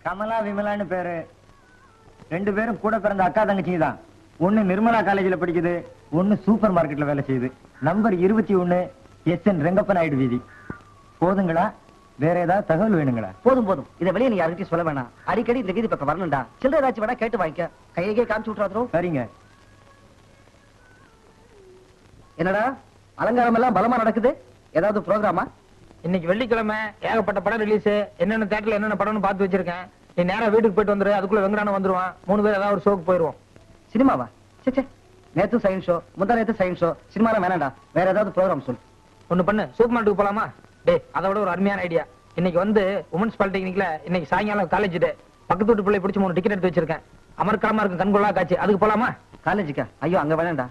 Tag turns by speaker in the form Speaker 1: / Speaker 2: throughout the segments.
Speaker 1: கமலா விமலான்னு பேரு. 2 பேரும் கூட பிறந்த அக்கா தங்கச்சிங்க தான். ஒண்ணு நிர்மலா காலேஜ்ல படிக்குது, ஒண்ணு சூப்பர் மார்க்கெட்ல வேலை செய்யுது. நம்பர் 21 SN ரெங்கப்ப நாயுடு வீதி. போதுங்களா? வேற ஏதாவது தகவல் வேணுங்களா?
Speaker 2: போதும் போதும். இதை வெளியே நீ யாருக்கிட்டையும் சொல்ல வேணாம். அடிக்கடி இந்த வீதி பக்கம் வரணும்டா. சில்லறை ஏதாச்சும் வேணா கேட்டு வாங்கிக்க. கையே காமிச்சு விட்டுறாதோ.
Speaker 1: சரிங்க.
Speaker 2: என்னடா அலங்காரம் எல்லாம் பலமா நடக்குது? ஏதாவது ப்ரோக்ராமா?
Speaker 3: இன்னைக்கு வெள்ளிக்கிழமை ஏகப்பட்ட படம் ரிலீஸ். என்னென்ன தியேட்டர்ல என்னென்ன படம்னு பார்த்து வச்சிருக்கேன். நீ நேரா வீட்டுக்கு போயிட்டு வந்துரு. அதுக்குள்ள வெங்கடான வந்துருவான். 3 பேர் ஏதாவது ஒரு ஷோக்கு போயிருவோம்.
Speaker 2: சினிமாவா? சே நேத்து சயின்ஸ் ஷோ, முந்தா நேத்து சயின்ஸ் ஷோ. சினிமாலாம் வேணாண்டா. வேற ஏதாவது ப்ரோக்ராம் சொல்லு.
Speaker 3: ஒண்ணு பண்ணு, சூப்பர் மார்க்கெட்டுக்கு போலாமா? டேய், அதை விட ஒரு அருமையான ஐடியா. இன்னைக்கு வந்து உமன்ஸ் பாலிடெக்னிக்ல இன்னைக்கு சாயங்காலம் காலேஜ் டே. பக்கத்து வீட்டு பிள்ளை பிடிச்சி 3 டிக்கெட் எடுத்து வச்சிருக்கேன். அமர்க்கலமா இருக்கும், கண்கொள்ளா காட்சி. அதுக்கு போலாமா?
Speaker 2: காலேஜுக்கா? ஐயோ அங்க வேணாண்டா.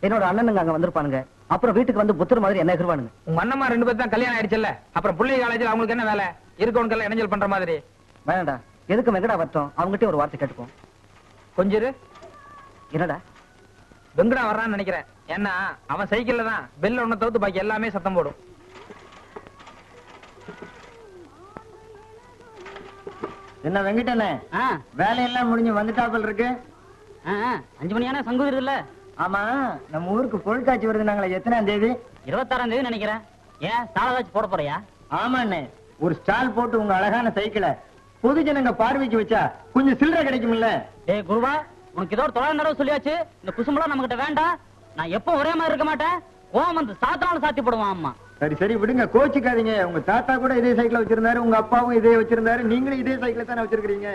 Speaker 2: என்னோட அண்ணனுங்க அங்க வந்திருப்பானுங்க. அப்புறம் வீட்டுக்கு வந்து புத்தர் மாதிரி என்ன எதிர்வானுங்க.
Speaker 3: உங்க அண்ணம்மா 2 பேர் தான் கல்யாணம் ஆயிடுச்சுல்ல. அப்புறம் பிள்ளை காலேஜ்ல அவங்களுக்கு என்ன வேலை? இருக்கவனுக்கெல்லாம் இணைஞ்சல் பண்ற மாதிரி.
Speaker 2: வேணாண்டா. எதுக்கு வெங்கடா வரட்டும். அவங்ககிட்ட ஒரு வார்த்தை கேட்டுப்போம்.
Speaker 3: கொஞ்சம் இரு.
Speaker 2: என்னடா?
Speaker 3: வெங்கடா வர்றான்னு நினைக்கிறேன். ஏன்னா அவன் சைக்கிள்ல தான் பெல் ஒண்ணு தவிர்த்து பாக்கி எல்லாமே சத்தம் போடும்.
Speaker 1: என்ன வெங்கடனே, வேலையெல்லாம் முடிஞ்சு வந்துட்டாப்பல் இருக்கு.
Speaker 4: 5 மணியான சங்குதிர் இல்ல?
Speaker 1: ஆமா, நம்ம ஊருக்கு பொருட்காட்சி வருது. நாங்களே எத்தனாம் தேதி?
Speaker 4: 26ஆம் தேதி நினைக்கிறேன். ஏன் ஸ்டால் போட போறியா?
Speaker 1: ஆமாண்ணே, ஒரு ஸ்டால் போட்டு உங்க அழகான சைக்கிளை பொது ஜனங்க பார்வைக்கு வச்சா கொஞ்சம் சில்லறை கிடைக்கும்ல.
Speaker 4: டேய் குருவா, உனக்கு இதோ 900 தடவை சொல்லியாச்சு. இந்த குசும்பலாம் நம்ம கிட்ட வேண்டாம். நான் எப்போ ஒரே மாதிரி இருக்க மாட்டேன். கோவம் வந்து சாத்தினாலும் சாத்தி போடுவான். அம்மா
Speaker 1: சரி சரி விடுங்க, கோச்சிக்காதீங்க. உங்க தாத்தா கூட இதே சைக்கிள் வச்சிருந்தாரு, உங்க அப்பாவும் இதே வச்சிருந்தாரு, நீங்களும் இதே சைக்கிள் தானே வச்சிருக்கீங்க.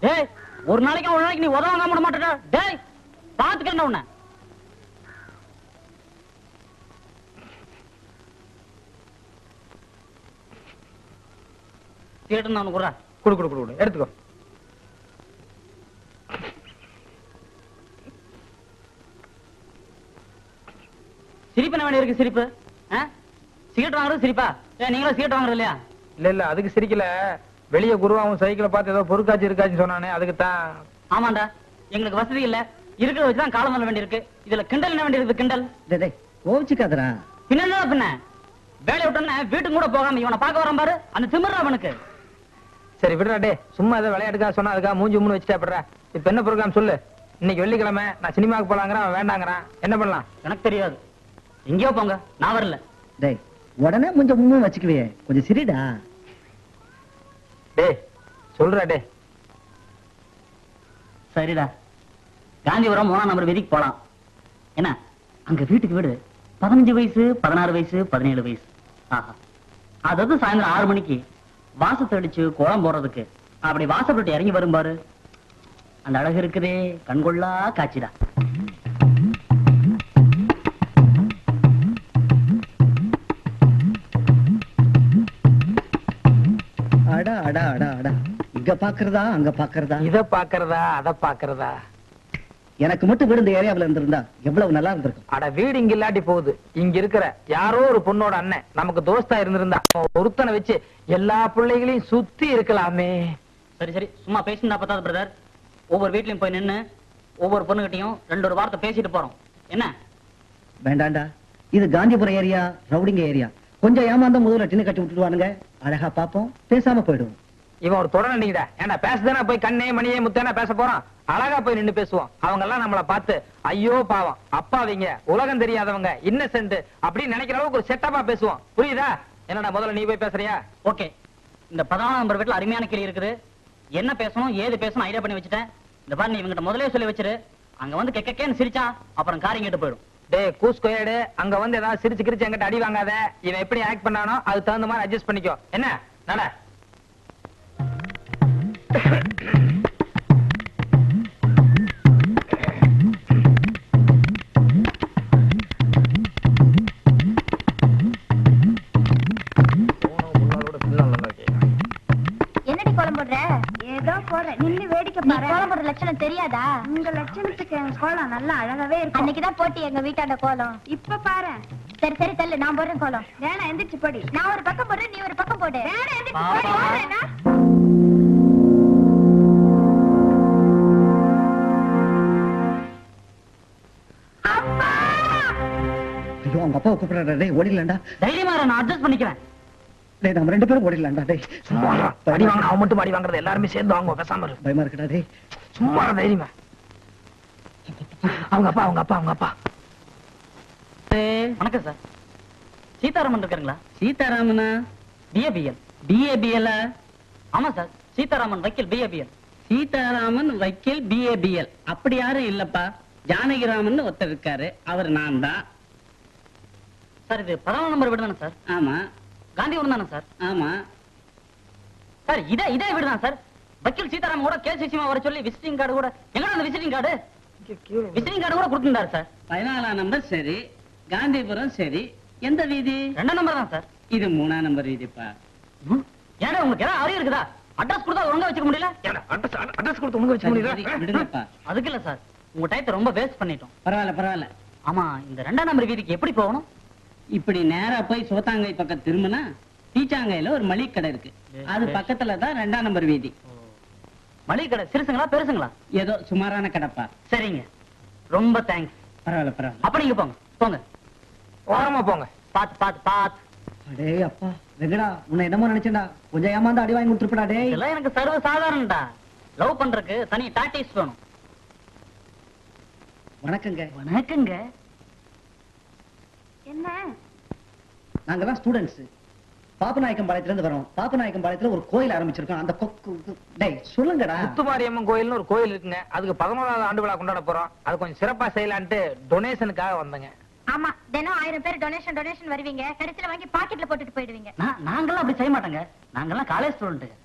Speaker 4: டேய், ஒரு நாளைக்கு நீ உதவாங்க விட மாட்டேடா. டேய், பாத்துக்கறேன் உன்னை. கேட்டு நான் குறா
Speaker 3: குடு குடு குடு எடுத்துக்கோ.
Speaker 4: சிரிப்பு என்ன வேண்டி இருக்கு? சிரிப்பு சிகரெட் வாங்குறது சிரிப்பா? நீங்களும் சிகரெட் வாங்குறது இல்லையா?
Speaker 3: இல்ல அதுக்கு சிரிக்கல. வெளியே குருவாவும் சைக்கிளை பார்த்து ஏதோ பொருட்காட்சி இருக்காச்சுன்னு சொன்னானே, அதுக்கு தான்.
Speaker 4: ஆமாண்டா, எங்களுக்கு வசதி இல்ல. இருக்கிறத வச்சுதான் காலம் பண்ண வேண்டி இருக்கு. இதுல கிண்டல் என்ன வேண்டி இருக்கு? கிண்டல்
Speaker 2: கோவிச்சுக்காதரா.
Speaker 4: பின்ன வேலையை விட்டோன்னு வீட்டுக்கு கூட போகாம இவனை பார்க்க வரான் பாரு. அந்த திமிர்ரா அவனுக்கு.
Speaker 3: சரி விடுறா. டே, சும்மா ஏதோ விளையாட்டுக்கா சொன்னா அதுக்கா மூஞ்சி மூணு வச்சுட்டா. இப்ப என்ன ப்ரோக்ராம் சொல்லு. இன்னைக்கு வெள்ளிக்கிழமை, நான் சினிமாவுக்கு போலாங்கிறேன், அவன் வேண்டாங்கிறான். என்ன பண்ணலாம்?
Speaker 4: எனக்கு தெரியாது. எங்கேயோ போங்க, நான் வரல.
Speaker 2: டேய், உடனே கொஞ்சம் முன்னும் வச்சுக்குவே. கொஞ்சம் சிரிடா.
Speaker 3: டே சொல்றா. டே
Speaker 4: சரிடா, காந்திபுரம் 3ஆம் நம்பர் வீதிக்கு போலாம். என்ன அங்க வீட்டுக்கு வீடு 15 வயசு, 16 வயசு, 17 வயசு. ஆஹா, அதாவது சாயந்தரம் 6 மணிக்கு வாசத்தை அடிச்சு கோலம் போடுறதுக்கு அப்படி வாசப்பட்டு இறங்கி வரும் பாரு. அந்த அழகு இருக்குதே, கண்கொள்ளா காட்சிடா.
Speaker 2: அடா அடா அடா அடா. இங்க பாக்குறதா அங்க பாக்குறதா?
Speaker 3: இத பாக்குறதா அத பாக்குறதா?
Speaker 2: எனக்கு மட்டும் வீடு இந்த ஏரியாவில் இருந்திருந்தா எவ்வளவு நல்லா இருந்திருக்கும்.
Speaker 3: அட, வீடு இங்க இல்லாட்டி போகுது. இங்க இருக்கிற யாரோ ஒரு பொண்ணோட அண்ணன் நமக்கு தோஸ்தா இருந்திருந்தா ஒருத்தனை வச்சு எல்லா பிள்ளைகளையும் சுத்தி இருக்கலாமே.
Speaker 4: சரி சரி, சும்மா பேசினா பத்தாது பிரதர். ஒவ்வொரு வீட்லயும் போய் நின்னு ஒவ்வொரு பொண்ணுகிட்டையும் 2 வார்த்தை பேசிட்டு போறோம். என்ன?
Speaker 2: வேண்டாண்டா, இது காந்திபுரம் ஏரியா, ரவுடிங்க ஏரியா. கொஞ்சம் ஏமாந்த முதல்ல டின்னு கட்டி விட்டுடுவானுங்க. அழகா பாப்போம், பேசாம போயிடுவோம்.
Speaker 3: இவன் ஒரு தொடர் நினைக்கிற. ஏன்னா பேசுதானே போய் கண்ணே மணியே முத்தேனா பேச போறான். அழகா போய் நின்னு பேசுவோம். அவங்க எல்லாம் நம்மளை பார்த்து ஐயோ பாவம், அப்பாவிங்க, உலகம் தெரியாதவங்க, இன்னசென்ட் அப்படின்னு நினைக்கிற அளவுக்கு ஒரு செட்டப்பா பேசுவோம். புரியுதா? என்னடா முதல்ல நீ போய் பேசுறியா?
Speaker 4: ஓகே. இந்த 14ஆம் நம்பர் வீட்டுல அருமையான கிளி இருக்குது. என்ன பேசணும் ஏது பேசணும் ஐடியா பண்ணி வச்சுட்டேன். இந்த பாரு, நீ இவங்கிட்ட முதலே சொல்லி வச்சிரு. அங்க வந்து கெக்கேன்னு சிரிச்சா அப்புறம் காரியம் கேட்டு போயிடும்.
Speaker 3: டே கூஸ்கோயடு, அங்க வந்து ஏதாவது சிரிச்சு கிரிச்சு எங்கிட்ட அடி வாங்காத. இவன் எப்படி ஆக்ட் பண்ணானோ அதுக்கு தகுந்த மாதிரி அட்ஜஸ்ட் பண்ணிக்கோ. என்ன நட?
Speaker 5: கோலம் போடுற லட்சணம் தெரியாதா? உங்க லட்சணத்துக்கு என் கோலம் நல்லா அழகாவே இருக்கு. அன்னைக்குதான் போட்டி எங்க வீட்டாண்ட கோலம். இப்ப பாரு. சரி சரி தள்ளு, நான் போடுறேன் கோலம். வேணா எந்திரிச்சு போடி. நான் ஒரு பக்கம் போடுறேன், நீ ஒரு பக்கம் போடு. வேணா எந்திரிச்சு போடுறேன்னா.
Speaker 2: ஐயோ அவங்க அப்பாவை கூப்பிடுறா. டேய் ஓடிடலாம்டா.
Speaker 4: தைரியமா இரு, நான் அட்ஜஸ்ட் பண்ணிக்கிறேன்.
Speaker 2: டேய் நம்ம 2 பேரும் ஓடிடலாம்டா. டேய்
Speaker 3: சும்மா அடி வாங்க, அவன் மட்டும் அடி வாங்குறது எல்லாருமே சேர்ந்து வாங்குவோம், பேசாம இரு.
Speaker 2: பயமா இருக்குடா. டேய்
Speaker 3: சும்மா தைரியமா. அவங்க அப்பா.
Speaker 4: வணக்கம் சார். சீதாராமன் இருக்காருங்களா?
Speaker 2: சீதாராமனா?
Speaker 4: பிஏபிஎல். ஆமா சார், சீதாராமன் வக்கீல் பிஏபிஎல்.
Speaker 6: சீதாராமன் வக்கீல் பிஏபிஎல் அப்படி யாரும் இல்லப்பா. ஜானகிராமன் ஒருத்தர் இருக்காரு, அவர் நான் தான்.
Speaker 4: சார் இது 14 நம்பர் வீடு தானே சார்?
Speaker 6: ஆமா
Speaker 4: காந்திபுரம் தானே சார்?
Speaker 6: ஆமா.
Speaker 4: சார் இதே வீடு தான் சார். வக்கீல் சீதாராமன் கூட கேஸ் விஷயமா வர சொல்லி விசிட்டிங் கார்டு கூட எங்க அந்த விசிட்டிங் கார்டு கூட கொடுத்திருந்தாரு சார்.
Speaker 6: 14ஆம் நம்பர் சரி, காந்திபுரம் சரி. எந்த வீதி?
Speaker 4: 2 நம்பர் தான் சார்.
Speaker 6: இது 3ஆம் நம்பர் வீதிப்பா.
Speaker 4: ஏன்னா உங்களுக்கு ஏதாவது அறிவு இருக்குதா? அட்ரஸ் கொடுத்தா ஒழுங்கா வச்சுக்க முடியல?
Speaker 3: அட்ரஸ் கொடுத்து உங்க வச்சு முடியல.
Speaker 6: விடுங்கப்பா.
Speaker 4: அதுக்கு இல்ல சார், உங்க டயத்தை ரொம்ப வேஸ்ட் பண்ணிட்டோம்.
Speaker 6: பரவாயில்ல.
Speaker 4: ஆமா, இந்த 2ஆம் நம்பர் வீதிக்கு எப்படி போகணும்?
Speaker 6: இப்படி நேரா போய் சோத்தாங்கை பக்கம் திரும்பினா பீச்சாங்கையில ஒரு மளிகை கடை இருக்கு. அது பக்கத்துல தான் 2ஆம் நம்பர் வீதி.
Speaker 4: மளிகை கடை சிறுசுங்களா பெருசுங்களா?
Speaker 6: ஏதோ சுமாரான கடைப்பா.
Speaker 4: சரிங்க, ரொம்ப தேங்க்ஸ்.
Speaker 6: பரவாயில்ல.
Speaker 4: அப்ப நீங்க போங்க.
Speaker 3: ஓரமா போங்க.
Speaker 4: பாத்து.
Speaker 2: டேய் அப்பா வெங்கடா, உன்னை என்னமோ நினைச்சேன்டா. கொஞ்சம் ஏமாந்து அடி வாங்கி கொடுத்துருப்படா. டேய்
Speaker 4: இதெல்லாம் எனக்கு சர்வ சாதாரணடா. லவ் பண்றதுக்கு தனி டாக்டிக்ஸ் வேணும்.
Speaker 2: வணக்கங்க.
Speaker 5: என்ன?
Speaker 2: நாங்கெல்லாம் ஸ்டூடெண்ட்ஸ். பாப்பநாயக்கம் பாளையத்துல இருந்து வரோம். பாப்பநாயக்கம் பாளையத்துல ஒரு கோயில் ஆரம்பிச்சிருக்கோம். அந்த டேய் சொல்லுங்கடா.
Speaker 3: முத்துமாரியம்மன் கோயில்னு ஒரு கோயில் இருக்குங்க. அதுக்கு 11வது ஆண்டு விழா கொண்டாட போறோம். அது கொஞ்சம் சிறப்பா செய்யலான்ட்டு டொனேஷனுக்காக வந்தங்க.
Speaker 5: ஆமா, தினம் 1000 பேர் டொனேஷன் வருவீங்க. கடைசில வாங்கி பாக்கெட்ல போட்டுட்டு போயிடுவீங்க.
Speaker 4: நாங்கெல்லாம் அப்படி செய்ய மாட்டோங்க. நாங்கெல்லாம் காலேஜ் ஸ்டூடெண்ட்.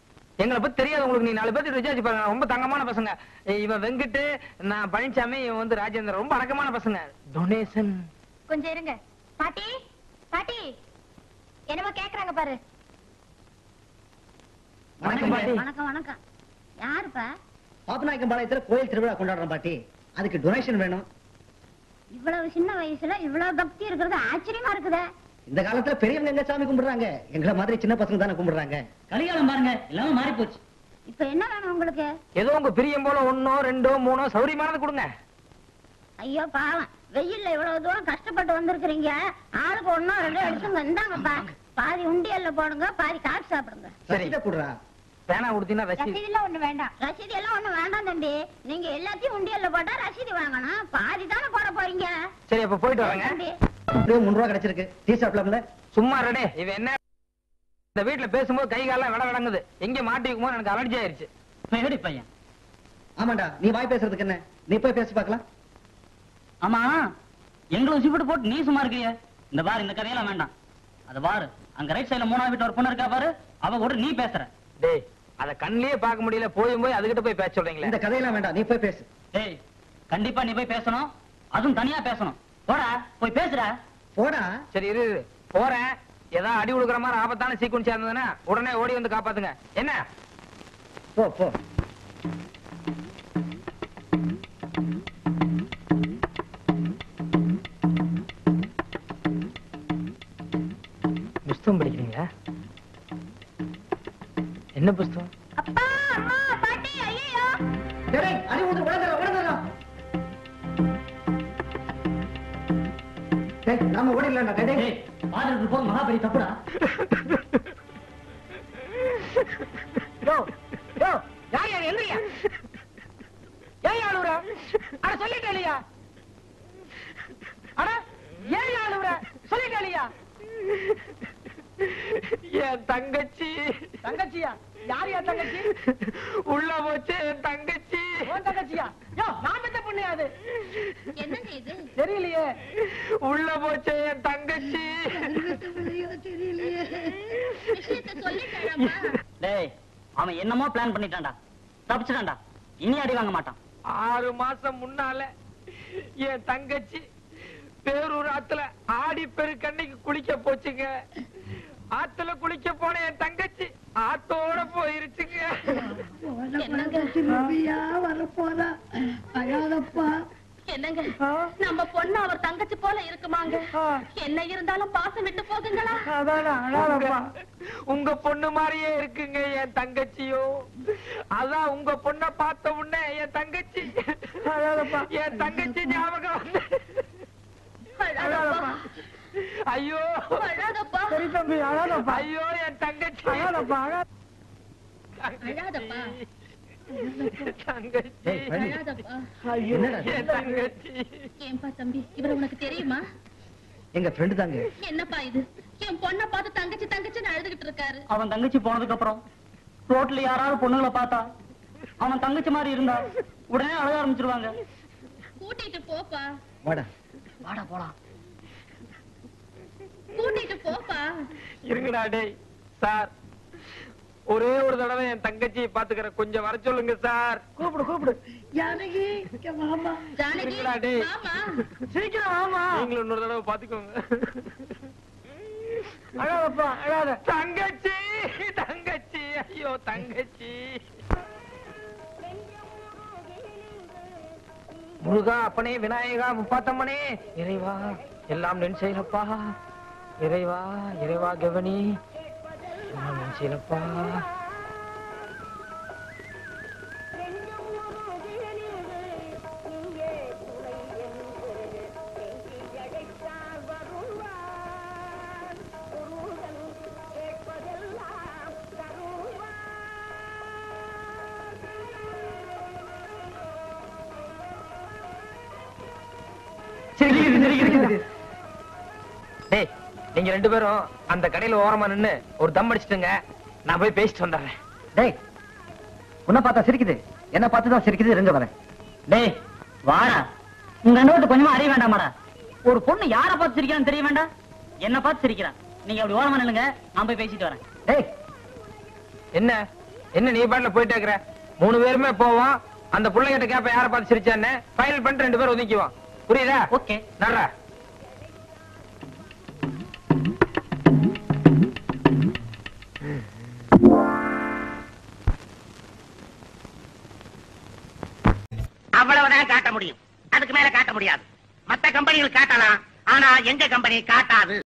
Speaker 3: எங்களை பத்தி தெரியாது உங்களுக்கு. நீ 4 பேருக்கு விசாரிச்சு பாருங்க. ரொம்ப தங்கமான பசங்க. இவன் வெங்கிட்டு, நான் பழனிசாமி, இவன் வந்து ராஜேந்திரன். ரொம்ப அடக்கமான பசங்க. டொனேஷன்
Speaker 5: கொஞ்சம் இருங்க. பாட்டி என்னமோ கேக்குறாங்க பாரு.
Speaker 2: வணக்கம் பாட்டி.
Speaker 5: வணக்கம். யாருப்பா?
Speaker 2: பாப்பநாயக்கம் பாளையத்துல கோயில் திருவிழா கொண்டாடுறோம் பாட்டி. அதுக்கு டொனேஷன் வேணும்.
Speaker 5: இவ்வளவு சின்ன வயசுல இவ்வளவு பக்தி இருக்கிறது ஆச்சரியமா இருக்குதே.
Speaker 2: இந்த காலத்துல பெரியவங்க எங்க சாமி கும்பிடுறாங்க? எங்களை மாதிரி சின்ன பசங்க தானே கும்பிடுறாங்க.
Speaker 4: கலிகாலம் பாருங்க, எல்லாமே மாறி போச்சு.
Speaker 5: இப்ப என்ன வேணும் உங்களுக்கு?
Speaker 3: ஏதோ உங்க பிரியம் போல 1, 2, 3 சௌரியமானது கொடுங்க.
Speaker 5: ஐயோ பாவம், வெயில்ல இவ்வளவு தூரம் கஷ்டப்பட்டு வந்திருக்கிறீங்க. ஆளுக்கு 1 2 எடுத்துங்க. இந்தாங்கப்பா, பாதி உண்டியல்ல போடுங்க, பாதி காசு சாப்பிடுங்க.
Speaker 3: சரி.
Speaker 2: ரசீதை குடுறா.
Speaker 3: பேனா கொடுத்தீங்கன்னா
Speaker 5: ரசீது எல்லாம் ஒண்ணு வேண்டாம். ரசீது எல்லாம் ஒண்ணு வேண்டாம் தம்பி. நீங்க எல்லாத்தையும் உண்டியல்ல போட்டா ரசீது வாங்கணும். பாதி தானே போட போறீங்க.
Speaker 3: சரி, அப்ப போயிட்டு வரேங்க.
Speaker 5: தம்பி,
Speaker 2: அப்படியே 3 ரூபா கிடைச்சிருக்கு. டீ சாப்பிடலாம்ல?
Speaker 3: சும்மா ரெடே. இவன் என்ன இந்த வீட்டுல பேசும்போது கை காலம் விடங்குது. எங்க மாட்டிக்குமோ எனக்கு அலர்ஜி ஆயிருச்சு.
Speaker 4: எப்படி பையன்?
Speaker 2: ஆமாண்டா, நீ வாய் பேசுறதுக்கு என்ன? நீ போய் பேசி பார்க்கலாம்.
Speaker 4: ஆமா, எங்களை உசிப்பட்டு போட்டு நீ சும்மா இருக்கிய. இந்த பாரு, இந்த கதையெல்லாம் வேண்டாம். அது பாரு, அங்க ரைட் சைடுல 3ஆவது வீட்டு ஒரு பொண்ணு இருக்கா பாரு, அவ கூட நீ பேசுற.
Speaker 3: டேய், அத கண்ணிலேயே பார்க்க முடியல, போய் அதுகிட்ட போய் பேச சொல்றீங்களே.
Speaker 2: இந்த கதையெல்லாம் வேண்டாம், நீ போய் பேசு.
Speaker 4: டேய், கண்டிப்பா நீ போய் பேசணும். அதுவும் தனியா பேசணும். போடா, போய் பேசுற.
Speaker 2: போடா.
Speaker 3: சரி இரு, போறேன். ஏதாவது அடி கொடுக்குற மாதிரி ஆபத்தான சீக்வன்ஸா இருந்ததுன்னா உடனே ஓடி வந்து காப்பாத்துங்க. என்ன?
Speaker 2: போ.
Speaker 3: புஸ்தகம் படிக்கிறீங்களா? என்ன புஸ்தகம்?
Speaker 5: அப்பா, அம்மா, பாட்டி, ஐயோ.
Speaker 2: டேய், அடி ஊத்து, உடனே. டேய், நாம ஓடிடலாம்டா. டேய்,
Speaker 4: டேய், பாத்துட்டு போ, மகாபலி தப்புடா.
Speaker 3: யார் எந்திரியா? ஏன் ஆளுற? அட சொல்லிட்டே இல்லையா? அட ஏன் ஆளுற? சொல்லிட்டே இல்லையா? என் தங்கச்சியா? யார் என் தங்கச்சி? உள்ள போச்சு என் தங்கச்சி. உன் தங்கச்சியா? யோ, நான் பெத்த பொண்ணு அது.
Speaker 5: என்னங்க இது?
Speaker 3: தெரியலையே. உள்ள போச்சு என் தங்கச்சி.
Speaker 5: விஷயத்தை சொல்லிட்டேன்ப்பா.
Speaker 4: டேய், அவன் என்னமோ பிளான் பண்ணிட்டான்டா. தப்பிச்சிட்டான்டா. இனி அடி வாங்க மாட்டான்.
Speaker 3: 6 மாசம் முன்னால என் தங்கச்சி பேரூர் ஆத்துல ஆடி பெருக்கண்ணைக்கு குளிக்க போச்சுங்க. ஆத்துல குளிக்க போன என் தங்கச்சி ஆத்தோட போயிருச்சுங்க.
Speaker 7: வரப்போதா அழாதப்பா.
Speaker 5: என்னங்க நம்ம பொண்ணு அவர் தங்கச்சி போல இருக்குமாங்க? என்ன இருந்தாலும் பாசம் விட்டு போகுங்களா?
Speaker 3: உங்க பொண்ணு மாதிரியே இருக்குங்க என் தங்கச்சியோ. அதான் உங்க பொண்ண பார்த்த உடனே என் தங்கச்சி ஞாபகம் வந்து ஐயோ
Speaker 5: அழாதப்பா.
Speaker 3: ஐயோ என் தங்கச்சி
Speaker 5: ஏன்பா தம்பி, இவரை உனக்கு தெரியுமா?
Speaker 2: எங்க ஃப்ரெண்டு தாங்க.
Speaker 5: என்னப்பா இது? என் பொண்ணை பார்த்து தங்கச்சி தங்கச்சின்னு அழுதுகிட்டு இருக்காரு.
Speaker 4: அவன் தங்கச்சி போனதுக்கு அப்புறம் ரோட்ல யாராவது பொண்ணுங்களை பார்த்தா அவன் தங்கச்சி மாதிரி இருந்தா உடனே அழக ஆரம்பிச்சிருவாங்க.
Speaker 5: கூட்டிட்டு போப்பா.
Speaker 2: வாடா
Speaker 4: வாடா போலாம்.
Speaker 5: கூட்டிட்டு போப்பா.
Speaker 3: இருங்கடா டேய். சார், ஒரே ஒரு தடவை என் தங்கச்சியை பாத்துக்கிற, கொஞ்சம் வர சொல்லுங்க சார்.
Speaker 7: கூப்பிடு ஜானகி மாமா.
Speaker 5: ஜானகி
Speaker 3: இருங்கடா டேய்.
Speaker 5: மாமா.
Speaker 3: சீக்கிரம் வாமா. நீங்களும் இன்னொரு தடவை பாத்துக்கோங்க. தங்கச்சி தங்கச்சி ஐயோ தங்கச்சி. முருகா அப்பனே, விநாயகா, முப்பாத்தம்மனே, இறைவா எல்லாம் நின் செயலப்பா. இறைவா இறைவா கவனி எல்லாம் நின் செயலப்பா. டேய், நீங்க ரெண்டு பேரும் அந்த கடையில ஓரமா நின்னு ஒரு தம் அடிச்சிட்டுங்க. நான் போய் பேசிட்டு வந்துடுறேன்.
Speaker 2: டேய், உன்னை பார்த்தா சிரிக்குது, என்ன பார்த்து தான் சிரிக்குது. இருங்க வரேன்.
Speaker 4: டேய் வாடா, உங்க அண்ணோட்டு கொஞ்சமா அறிய வேண்டாமாடா? ஒரு பொண்ணு யார பார்த்து சிரிக்கிறான்னு தெரிய வேண்டாம்? என்ன பார்த்து சிரிக்கிறான். நீங்க அப்படி ஓரமா நில்லுங்க, நான் போய் பேசிட்டு வரேன்.
Speaker 2: டேய்,
Speaker 3: என்ன என்ன நீ பாட்டுல போயிட்டு இருக்கிற? 3 பேருமே போவோம். அந்த பிள்ளைகிட்ட கேப்ப யார பார்த்து சிரிச்சான்னு ஃபைனல் பண்ணிட்டு 2 பேரும் ஒதுக்கிவோம். புரியுதா?
Speaker 4: ஓகே.
Speaker 3: நடுறா.
Speaker 8: அவ்வளவுதான் காட்ட முடியும், அதுக்கு மேல காட்ட முடியாது. மத்த கம்பெனிகள் காட்டலாம், ஆனா எங்க கம்பெனி காட்டாது.